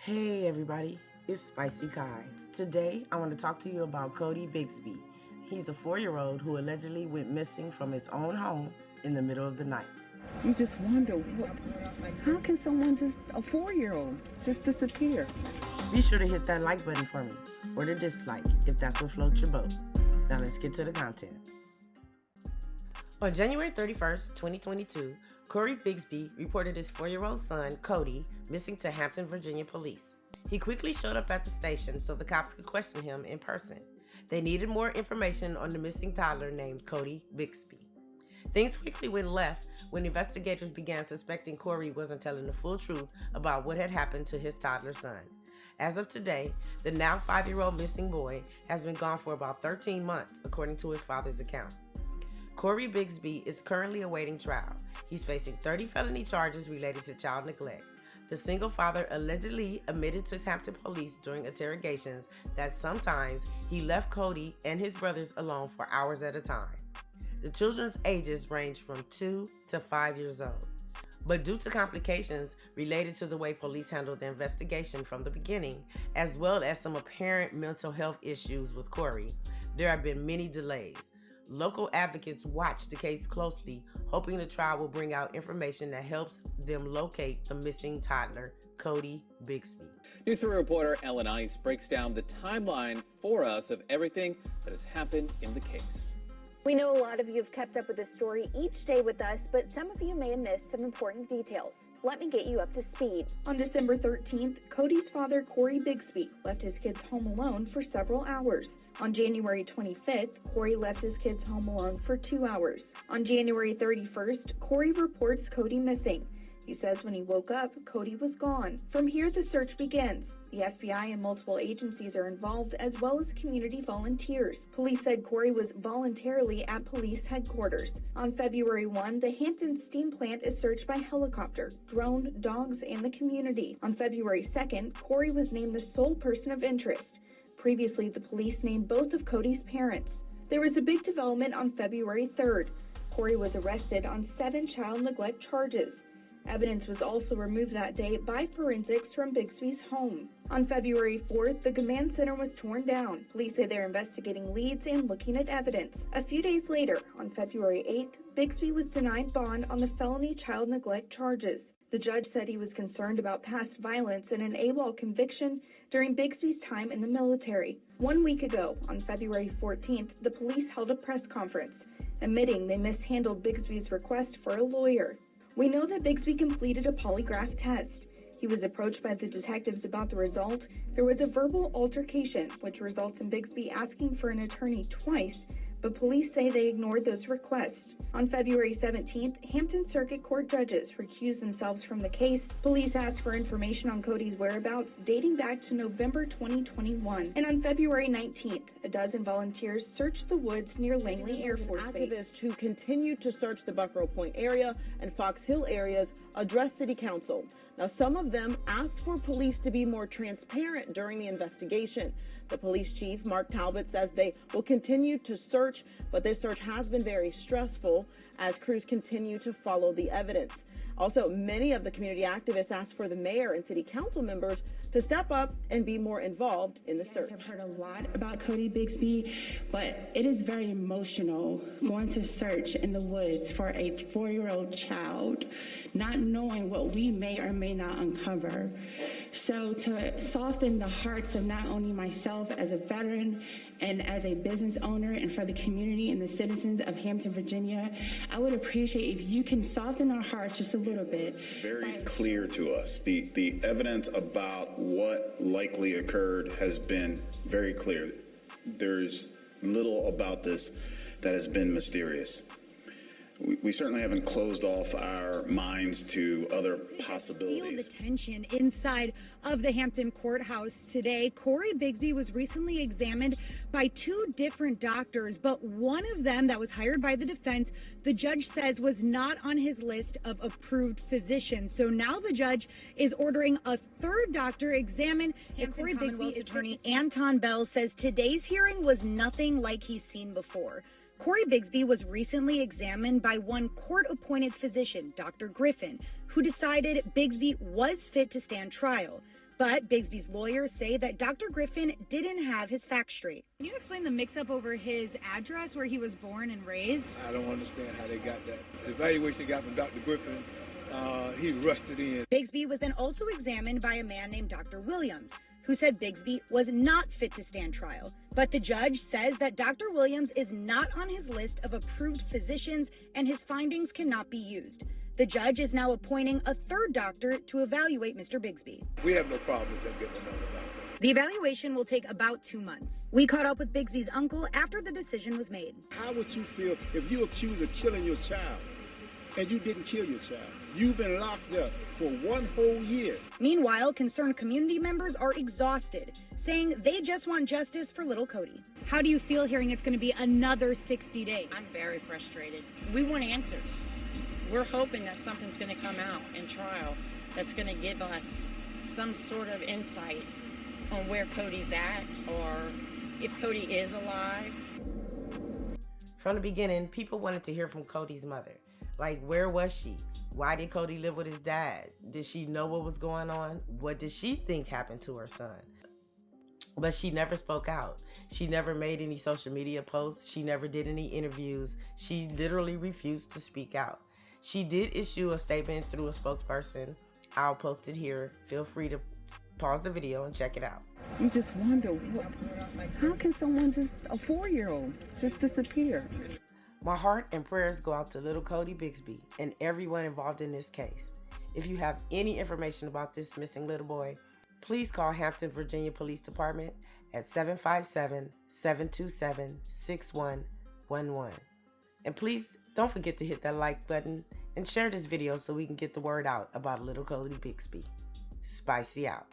Hey everybody, it's Spicy Kai. Today I want to talk to you about Codi Bigsby. He's a 4-year-old who allegedly went missing from his own home in the middle of the night. You just wonder, how can someone a 4-year-old, just disappear? Be sure to hit that like button for me, or the dislike if that's what floats your boat. Now let's get to the content. On January 31st, 2022, Cory Bigsby reported his 4-year-old son, Codi, missing to Hampton, Virginia police. He quickly showed up at the station so the cops could question him in person. They needed more information on the missing toddler named Codi Bigsby. Things quickly went left when investigators began suspecting Cory wasn't telling the full truth about what had happened to his toddler son. As of today, the now 5-year-old missing boy has been gone for about 13 months, according to his father's accounts. Cory Bigsby is currently awaiting trial. He's facing 30 felony charges related to child neglect. The single father allegedly admitted to Hampton police during interrogations that sometimes he left Codi and his brothers alone for hours at a time. The children's ages range from 2 to 5 years old. But due to complications related to the way police handled the investigation from the beginning, as well as some apparent mental health issues with Cory, there have been many delays. Local advocates watch the case closely, hoping the trial will bring out information that helps them locate the missing toddler, Codi Bigsby. News 3 reporter Ellen Ice breaks down the timeline for us of everything that has happened in the case. We know a lot of you have kept up with this story each day with us, but some of you may have missed some important details. Let me get you up to speed. On December 13th, Codi's father, Cory Bigsby, left his kids home alone for several hours. On January 25th, Cory left his kids home alone for 2 hours. On January 31st, Cory reports Codi missing. He says when he woke up, Codi was gone. From here, the search begins. The FBI and multiple agencies are involved, as well as community volunteers. Police said Cory was voluntarily at police headquarters. On February 1, the Hampton steam plant is searched by helicopter, drone, dogs, and the community. On February 2nd, Cory was named the sole person of interest. Previously, the police named both of Codi's parents. There was a big development on February 3rd. Cory was arrested on 7 child neglect charges. Evidence was also removed that day by forensics from Bigsby's home. On February 4th, the command center was torn down. Police say they're investigating leads and looking at evidence. A few days later, on February 8th, Bigsby was denied bond on the felony child neglect charges. The judge said he was concerned about past violence and an AWOL conviction during Bigsby's time in the military. 1 week ago, on February 14th, the police held a press conference, admitting they mishandled Bigsby's request for a lawyer. We know that Bigsby completed a polygraph test. He was approached by the detectives about the result. There was a verbal altercation, which results in Bigsby asking for an attorney twice, but police say they ignored those requests. On February 17th, Hampton Circuit Court judges recused themselves from the case. Police asked for information on Codi's whereabouts dating back to November 2021. And on February 19th, a dozen volunteers searched the woods near Langley Air Force Base. Activists who continue to search the Buckrow Point area and Fox Hill areas addressed City Council. Now, some of them asked for police to be more transparent during the investigation. The police chief, Mark Talbot, says they will continue to search, but this search has been very stressful as crews continue to follow the evidence. Also, many of the community activists asked for the mayor and city council members to step up and be more involved in the search. I've heard a lot about Codi Bigsby, but it is very emotional going to search in the woods for a 4-year-old child, not knowing what we may or may not uncover. So to soften the hearts of not only myself as a veteran and as a business owner and for the community and the citizens of Hampton, Virginia, I would appreciate if you can soften our hearts just a little bit. It's very clear to us. The evidence about what likely occurred has been very clear. There's little about this that has been mysterious. We certainly haven't closed off our minds to other possibilities. Feel the tension inside of the Hampton courthouse today. Cory Bigsby was recently examined by 2 different doctors, but one of them that was hired by the defense, the judge says was not on his list of approved physicians. So now the judge is ordering a 3rd doctor examine. Cory Bigsby's attorney Anton Bell says today's hearing was nothing like he's seen before. Cory Bigsby was recently examined by one court-appointed physician, Dr. Griffin, who decided Bigsby was fit to stand trial. But Bigsby's lawyers say that Dr. Griffin didn't have his facts straight. Can you explain the mix-up over his address where he was born and raised? I don't understand how they got that. The evaluation they got from Dr. Griffin, he rushed it in. Bigsby was then also examined by a man named Dr. Williams, who said Bigsby was not fit to stand trial. But the judge says that Dr. Williams is not on his list of approved physicians and his findings cannot be used. The judge is now appointing a third doctor to evaluate Mr. Bigsby. We have no problem with them getting another doctor. The evaluation will take about 2 months. We caught up with Bigsby's uncle after the decision was made. How would you feel if you accused of killing your child and you didn't kill your child? You've been locked up for 1 whole year. Meanwhile, concerned community members are exhausted, saying they just want justice for little Cody. How do you feel hearing it's going to be another 60 days? I'm very frustrated. We want answers. We're hoping that something's going to come out in trial that's going to give us some sort of insight on where Cody's at or if Cody is alive. From the beginning, people wanted to hear from Cody's mother. Like, where was she? Why did Cody live with his dad? Did she know what was going on? What did she think happened to her son? But she never spoke out. She never made any social media posts. She never did any interviews. She literally refused to speak out. She did issue a statement through a spokesperson. I'll post it here. Feel free to pause the video and check it out. You just wonder, how can someone a 4-year-old, just disappear? My heart and prayers go out to little Cody Bigsby and everyone involved in this case. If you have any information about this missing little boy, please call Hampton, Virginia Police Department at 757-727-6111. And please don't forget to hit that like button and share this video so we can get the word out about little Cody Bigsby. Spicy out.